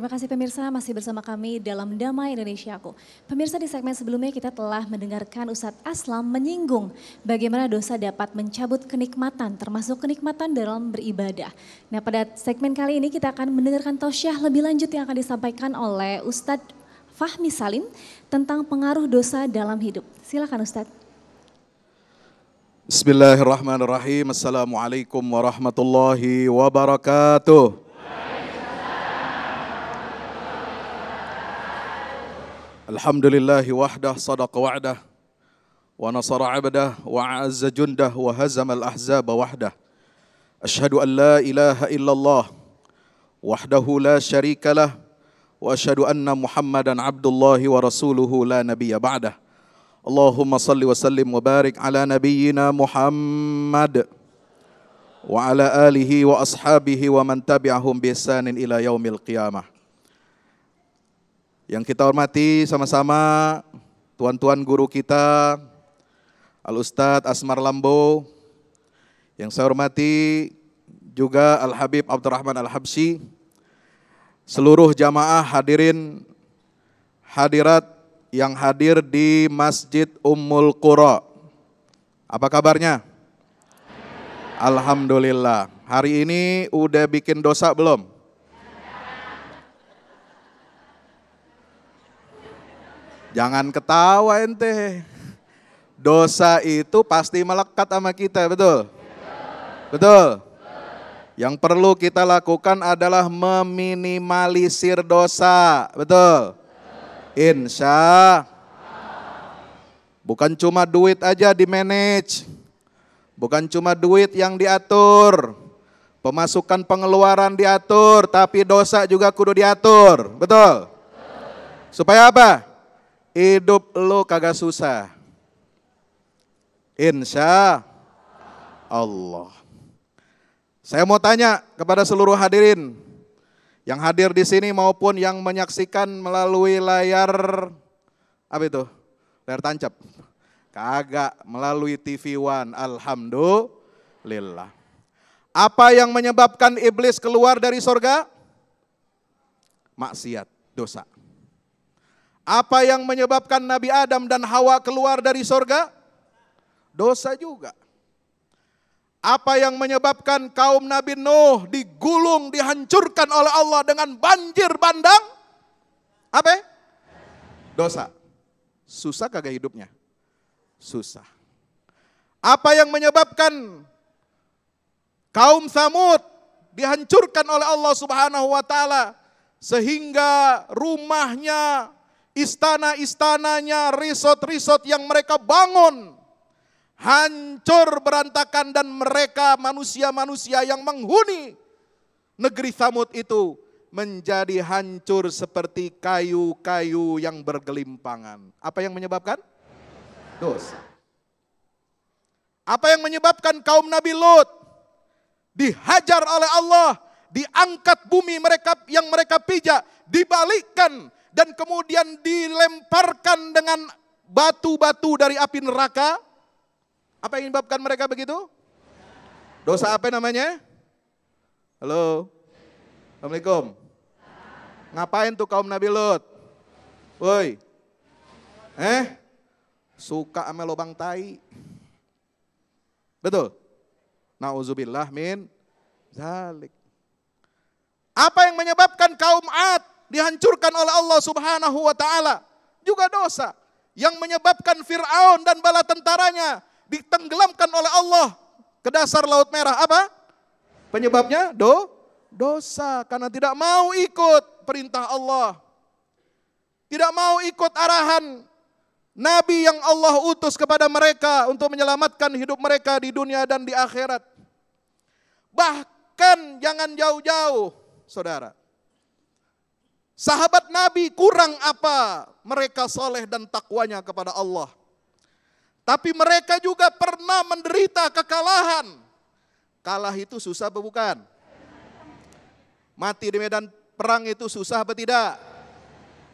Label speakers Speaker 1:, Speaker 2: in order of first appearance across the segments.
Speaker 1: Terima kasih pemirsa, masih bersama kami dalam Damai Indonesiaku. Pemirsa, di segmen sebelumnya kita telah mendengarkan Ustadz Aslam menyinggung bagaimana dosa dapat mencabut kenikmatan, termasuk kenikmatan dalam beribadah. Nah, pada segmen kali ini kita akan mendengarkan tausiah lebih lanjut yang akan disampaikan oleh Ustadz Fahmi Salim tentang pengaruh dosa dalam hidup. Silakan Ustadz.
Speaker 2: Bismillahirrahmanirrahim. Assalamualaikum warahmatullahi wabarakatuh. Alhamdulillahi wahdah sadaqa wa'dah wa nasara 'abdah wa 'azza jundah wa hazama al-ahzaba wahdah. Asyhadu an la ilaha illallah wahdahu la syarika lah wa asyhadu anna Muhammadan 'abdullahi wa rasuluhu la nabiyya ba'dah. Allahumma salli wa sallim wa barik ala nabiyyina Muhammad wa ala alihi wa ashabihi wa man tabi'ahum bi ihsanin ila yaumil qiyamah. Yang kita hormati sama-sama tuan-tuan guru kita Al-Ustadz Asmar Lambo, yang saya hormati juga Al-Habib Abdurrahman Al-Habsyi, seluruh jamaah hadirin hadirat yang hadir di Masjid Ummul Qura. Apa kabarnya? Alhamdulillah. Hari ini udah bikin dosa belum? Jangan ketawa ente. Dosa itu pasti melekat sama kita, betul? Betul? Yang perlu kita lakukan adalah meminimalisir dosa, betul? Insya. Bukan cuma duit aja di manage. Bukan cuma duit yang diatur. Pemasukan pengeluaran diatur, tapi dosa juga kudu diatur, betul? Supaya apa? Hidup lo kagak susah. Insya Allah. Saya mau tanya kepada seluruh hadirin yang hadir di sini maupun yang menyaksikan melalui layar apa itu? Layar tancap. Kagak, melalui TV One. Alhamdulillah. Apa yang menyebabkan iblis keluar dari surga? Maksiat, dosa. Apa yang menyebabkan Nabi Adam dan Hawa keluar dari surga? Dosa juga. Apa yang menyebabkan kaum Nabi Nuh digulung, dihancurkan oleh Allah dengan banjir bandang? Apa? Dosa. Susah kagak hidupnya? Susah. Apa yang menyebabkan kaum Tsamud dihancurkan oleh Allah Subhanahu wa taala sehingga rumahnya, istana-istananya, resort-resort yang mereka bangun hancur berantakan, dan mereka manusia-manusia yang menghuni negeri Tsamud itu menjadi hancur seperti kayu-kayu yang bergelimpangan. Apa yang menyebabkan? Dosa. Apa yang menyebabkan kaum Nabi Lut dihajar oleh Allah, diangkat bumi mereka yang mereka pijak, dibalikkan dan kemudian dilemparkan dengan batu-batu dari api neraka? Apa yang menyebabkan mereka begitu? Dosa apa namanya? Halo? Assalamualaikum. Ngapain tuh kaum Nabi Lut? Woi. Suka sama lubang tai. Betul? Nauzubillah min zalik. Apa yang menyebabkan kaum Ad dihancurkan oleh Allah Subhanahu wa taala? Juga dosa. Yang menyebabkan Fir'aun dan bala tentaranya ditenggelamkan oleh Allah ke dasar Laut Merah. Apa? Penyebabnya? Dosa. Karena tidak mau ikut perintah Allah. Tidak mau ikut arahan Nabi yang Allah utus kepada mereka untuk menyelamatkan hidup mereka di dunia dan di akhirat. Bahkan jangan jauh-jauh, saudara. Sahabat Nabi kurang apa? Mereka soleh dan takwanya kepada Allah. Tapi mereka juga pernah menderita kekalahan. Kalah itu susah apa bukan? Mati di medan perang itu susah apa tidak?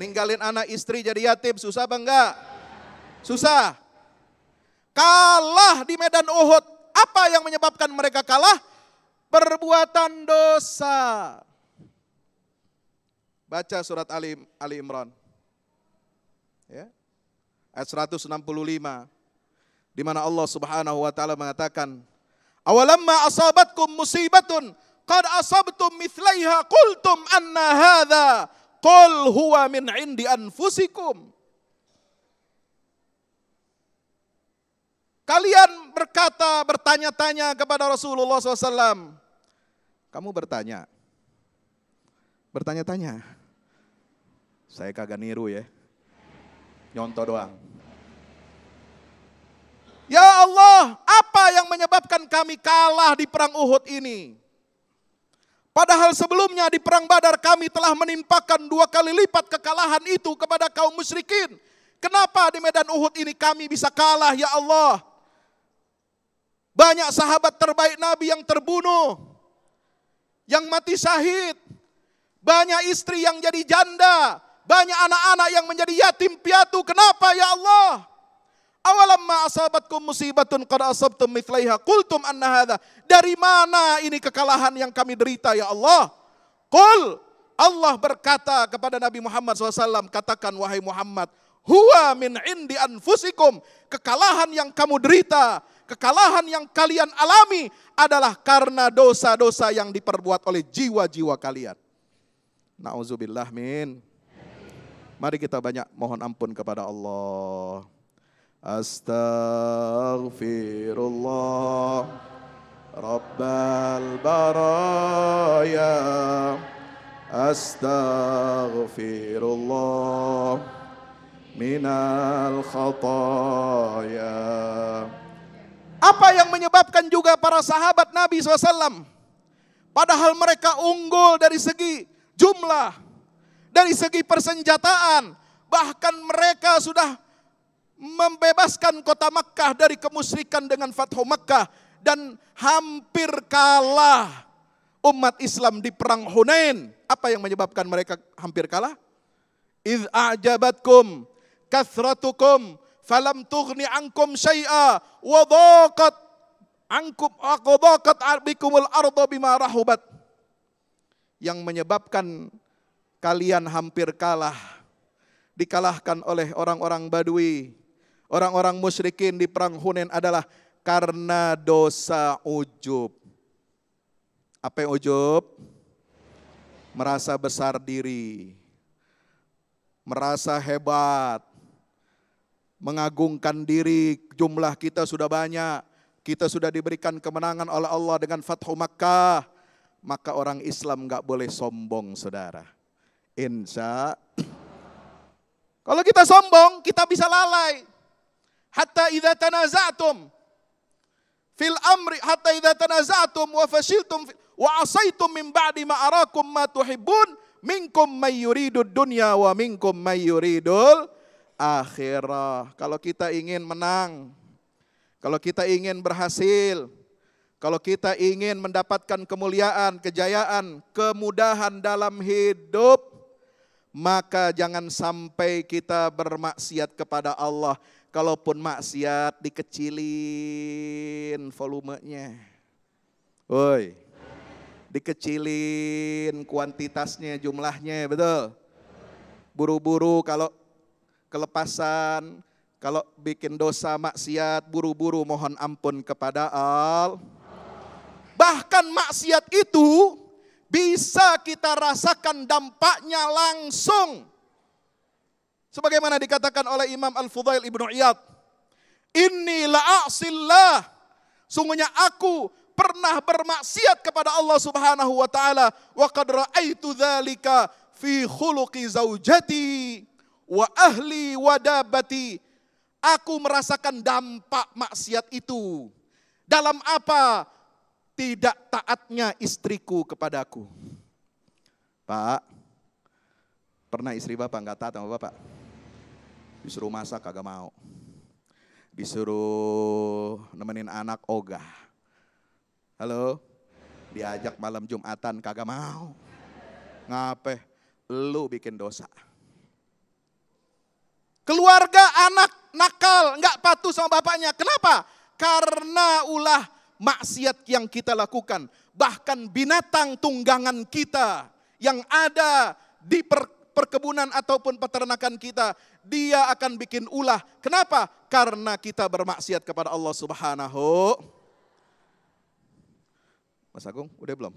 Speaker 2: Ninggalin anak istri jadi yatim susah apa enggak? Susah. Kalah di medan Uhud. Apa yang menyebabkan mereka kalah? Perbuatan dosa. Baca surat Ali Imran. Ya. Ayat 165. Di mana Allah Subhanahu wa taala mengatakan, "Awalamma asabatkum musibatun qad asabtum mithlaiha qultum anna hadza qul huwa min indi anfusikum." Kalian bertanya-tanya kepada Rasulullah SAW. Kamu bertanya. Saya kagak niru ya. Nyontoh doang. Ya Allah, apa yang menyebabkan kami kalah di perang Uhud ini? Padahal sebelumnya di perang Badar kami telah menimpakan 2 kali lipat kekalahan itu kepada kaum musyrikin. Kenapa di medan Uhud ini kami bisa kalah ya Allah? Banyak sahabat terbaik Nabi yang terbunuh, yang mati syahid. Banyak istri yang jadi janda, banyak anak-anak yang menjadi yatim piatu. Kenapa ya Allah? Awalamma asabatkum musibatun qad asabtum mithlaiha qultum anna hadza. Dari mana ini kekalahan yang kami derita ya Allah? Qul, Allah berkata kepada Nabi Muhammad SAW, katakan wahai Muhammad, huwa min indi anfusikum. Kekalahan yang kamu derita, kekalahan yang kalian alami adalah karena dosa-dosa yang diperbuat oleh jiwa-jiwa kalian. Na'udzubillah min. Mari kita banyak mohon ampun kepada Allah. Astaghfirullah Rabbal baraya. Astaghfirullah minal khataya. Apa yang menyebabkan juga para sahabat Nabi SAW, padahal mereka unggul dari segi jumlah, dari segi persenjataan, bahkan mereka sudah membebaskan kota Makkah dari kemusyrikan dengan Fathu Makkah, dan hampir kalah umat Islam di perang Hunain. Apa yang menyebabkan mereka hampir kalah? Idh a'jabatkum kathratukum falam tughni ankum syai'a wa dhaqat ankum aqdaqat bikumul arda bima rahubat. Yang menyebabkan kalian hampir kalah, dikalahkan oleh orang-orang Badui, orang-orang musyrikin di perang Hunain adalah karena dosa ujub. Apa yang ujub? Merasa besar diri, merasa hebat, mengagungkan diri. Jumlah kita sudah banyak, kita sudah diberikan kemenangan oleh Allah dengan Fathu Makkah. Maka orang Islam gak boleh sombong, saudara. Kalau kita sombong, kita bisa lalai. Hatta idza tanaza'tum fil amri, hatta idza tanaza'tum wa fashiltum wa asaitum min ba'di ma arakum ma tuhibbun minkum may yuridud dunya wa minkum may yuridul akhirah. Kalau kita ingin menang, kalau kita ingin berhasil, kalau kita ingin mendapatkan kemuliaan, kejayaan, kemudahan dalam hidup, maka jangan sampai kita bermaksiat kepada Allah. Kalaupun maksiat, dikecilin volumenya. Woi, dikecilin kuantitasnya, jumlahnya, betul. Buru-buru kalau kelepasan, kalau bikin dosa maksiat, buru-buru mohon ampun kepada Allah. Bahkan maksiat itu bisa kita rasakan dampaknya langsung. Sebagaimana dikatakan oleh Imam Al-Fudail Ibnu Iyad, inni la'asillah, sungguhnya aku pernah bermaksiat kepada Allah Subhanahu wa taala, wa qad ra'aitu dzalika fi khuluqi zaujati wa ahli wa dabati. Aku merasakan dampak maksiat itu. Dalam apa? Tidak taatnya istriku kepadaku. Pak, pernah istri bapak nggak taat sama bapak? Disuruh masak kagak mau. Disuruh nemenin anak ogah. Halo? Diajak malam Jumatan kagak mau. Ngapain? Lu bikin dosa. Keluarga anak nakal, nggak patuh sama bapaknya. Kenapa? Karena ulah maksiat yang kita lakukan. Bahkan binatang tunggangan kita yang ada di perkebunan ataupun peternakan kita, dia akan bikin ulah. Kenapa? Karena kita bermaksiat kepada Allah Subhanahu. Mas Agung, udah belum?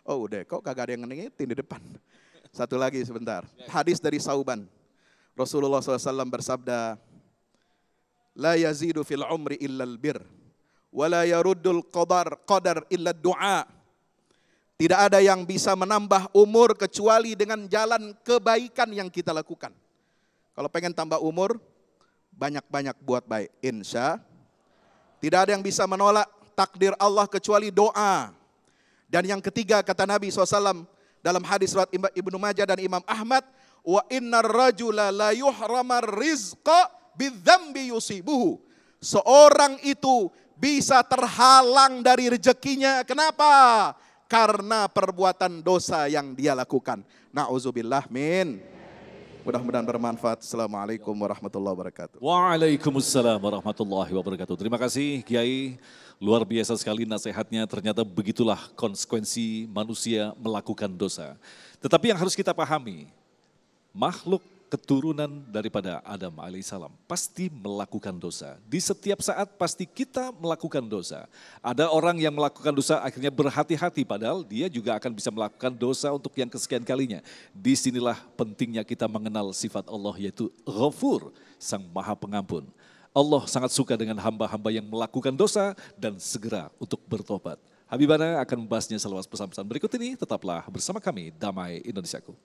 Speaker 2: Oh udah, kok kagak ada yang ngingetin di depan. Satu lagi sebentar. Hadis dari Sauban. Rasulullah SAW bersabda, la yazidu fil umri illal bir, wa la yaruddul qadar illa du'a. Tidak ada yang bisa menambah umur kecuali dengan jalan kebaikan yang kita lakukan. Kalau pengen tambah umur, banyak-banyak buat baik. Insya. Tidak ada yang bisa menolak takdir Allah kecuali doa. Dan yang ketiga kata Nabi SAW dalam hadis riwayat Ibnu Majah dan Imam Ahmad, wa innar rajula la yuhramar rizqa bidzambi yusibuhu. Seorang itu bisa terhalang dari rezekinya. Kenapa? Karena perbuatan dosa yang dia lakukan. Na'udzubillah min. Mudah-mudahan bermanfaat. Assalamualaikum warahmatullahi wabarakatuh.
Speaker 3: Waalaikumsalam warahmatullahi wabarakatuh. Terima kasih Kiai. Luar biasa sekali nasihatnya, ternyata begitulah konsekuensi manusia melakukan dosa. Tetapi yang harus kita pahami, makhluk keturunan daripada Adam alaihissalam pasti melakukan dosa. Di setiap saat pasti kita melakukan dosa. Ada orang yang melakukan dosa akhirnya berhati-hati padahal dia juga akan bisa melakukan dosa untuk yang kesekian kalinya. Disinilah pentingnya kita mengenal sifat Allah yaitu Ghafur, Sang Maha Pengampun. Allah sangat suka dengan hamba-hamba yang melakukan dosa dan segera untuk bertobat. Habibana akan membahasnya selepas pesan-pesan berikut ini. Tetaplah bersama kami, Damai Indonesiaku.